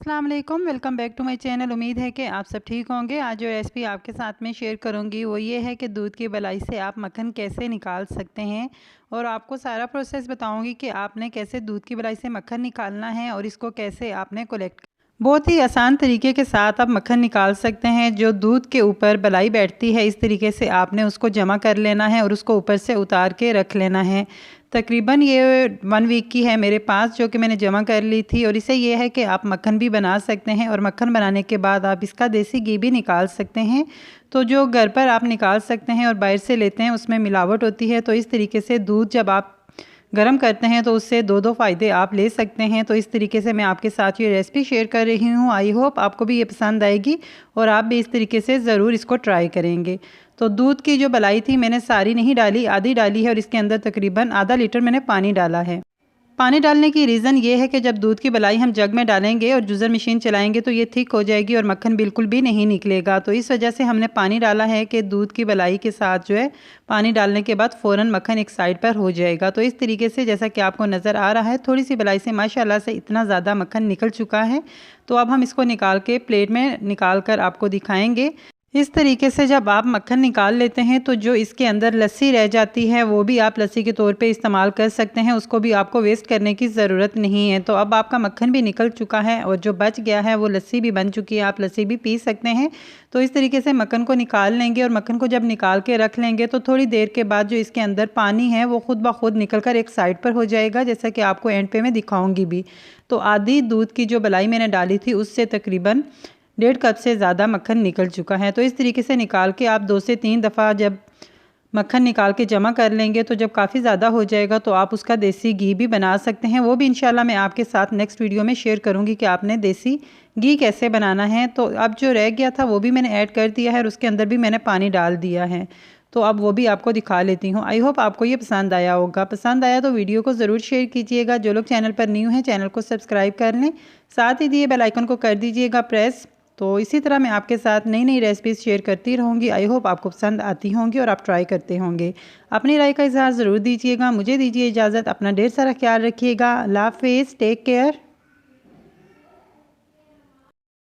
अस्सलाम वालेकुम, welcome back to my channel. उम्मीद है कि आप सब ठीक होंगे। आज जो रेसिपी आपके साथ में शेयर करूंगी वो ये है कि दूध की बलाई से आप मक्खन कैसे निकाल सकते हैं और आपको सारा प्रोसेस बताऊंगी कि आपने कैसे दूध की बलाई से मक्खन निकालना है और इसको कैसे आपने कलेक्ट। बहुत ही आसान तरीके के साथ आप मक्खन निकाल सकते हैं। जो दूध के ऊपर बलाई बैठती है इस तरीके से आपने उसको जमा कर लेना है और उसको ऊपर से उतार के रख लेना है। तकरीबन ये 1 वीक की है मेरे पास, जो कि मैंने जमा कर ली थी। और इसे ये है कि आप मक्खन भी बना सकते हैं और मक्खन बनाने के बाद आप इसका देसी घी भी निकाल सकते हैं। तो जो घर पर आप निकाल सकते हैं और बाहर से लेते हैं उसमें मिलावट होती है। तो इस तरीके से दूध जब आप गर्म करते हैं तो उससे दो फ़ायदे आप ले सकते हैं। तो इस तरीके से मैं आपके साथ ये रेसिपी शेयर कर रही हूँ। आई होप आपको भी ये पसंद आएगी और आप भी इस तरीके से ज़रूर इसको ट्राई करेंगे। तो दूध की जो बलाई थी मैंने सारी नहीं डाली, आधी डाली है और इसके अंदर तकरीबन आधा लीटर मैंने पानी डाला है। पानी डालने की रीज़न ये है कि जब दूध की बलाई हम जग में डालेंगे और जूसर मशीन चलाएंगे तो ये थिक हो जाएगी और मक्खन बिल्कुल भी नहीं निकलेगा। तो इस वजह से हमने पानी डाला है कि दूध की बलाई के साथ जो है पानी डालने के बाद फ़ौरन मक्खन एक साइड पर हो जाएगा। तो इस तरीके से जैसा कि आपको नज़र आ रहा है थोड़ी सी बलाई से माशाल्लाह से इतना ज़्यादा मक्खन निकल चुका है। तो अब हम इसको निकाल के प्लेट में निकाल कर आपको दिखाएँगे। इस तरीके से जब आप मक्खन निकाल लेते हैं तो जो इसके अंदर लस्सी रह जाती है वो भी आप लस्सी के तौर पे इस्तेमाल कर सकते हैं, उसको भी आपको वेस्ट करने की ज़रूरत नहीं है। तो अब आपका मक्खन भी निकल चुका है और जो बच गया है वो लस्सी भी बन चुकी है, आप लस्सी भी पी सकते हैं। तो इस तरीके से मक्खन को निकाल लेंगे और मक्खन को जब निकाल के रख लेंगे तो थोड़ी देर के बाद जो इसके अंदर पानी है वो खुद ब खुद निकल कर एक साइड पर हो जाएगा, जैसा कि आपको एंड पे मैं दिखाऊँगी भी। तो आधी दूध की जो बलाई मैंने डाली थी उससे तकरीबन 1.5 कप से ज़्यादा मक्खन निकल चुका है। तो इस तरीके से निकाल के आप 2 से 3 दफ़ा जब मक्खन निकाल के जमा कर लेंगे तो जब काफ़ी ज़्यादा हो जाएगा तो आप उसका देसी घी भी बना सकते हैं। वो भी इंशाल्लाह मैं आपके साथ नेक्स्ट वीडियो में शेयर करूंगी कि आपने देसी घी कैसे बनाना है। तो अब जो रह गया था वो भी मैंने ऐड कर दिया है और उसके अंदर भी मैंने पानी डाल दिया है। तो अब वो भी आपको दिखा लेती हूँ। आई होप आपको ये पसंद आया होगा। पसंद आया तो वीडियो को ज़रूर शेयर कीजिएगा। जो लोग चैनल पर न्यू हैं चैनल को सब्सक्राइब कर लें, साथ ही दिए बेल आइकन को कर दीजिएगा प्रेस। तो इसी तरह मैं आपके साथ नई नई रेसिपीज़ शेयर करती रहूँगी। आई होप आपको पसंद आती होंगी और आप ट्राई करते होंगे। अपनी राय का इज़हार ज़रूर दीजिएगा। मुझे दीजिए इजाज़त। अपना ढेर सारा ख्याल रखिएगा। अल्लाह हाफ़िज़, टेक केयर।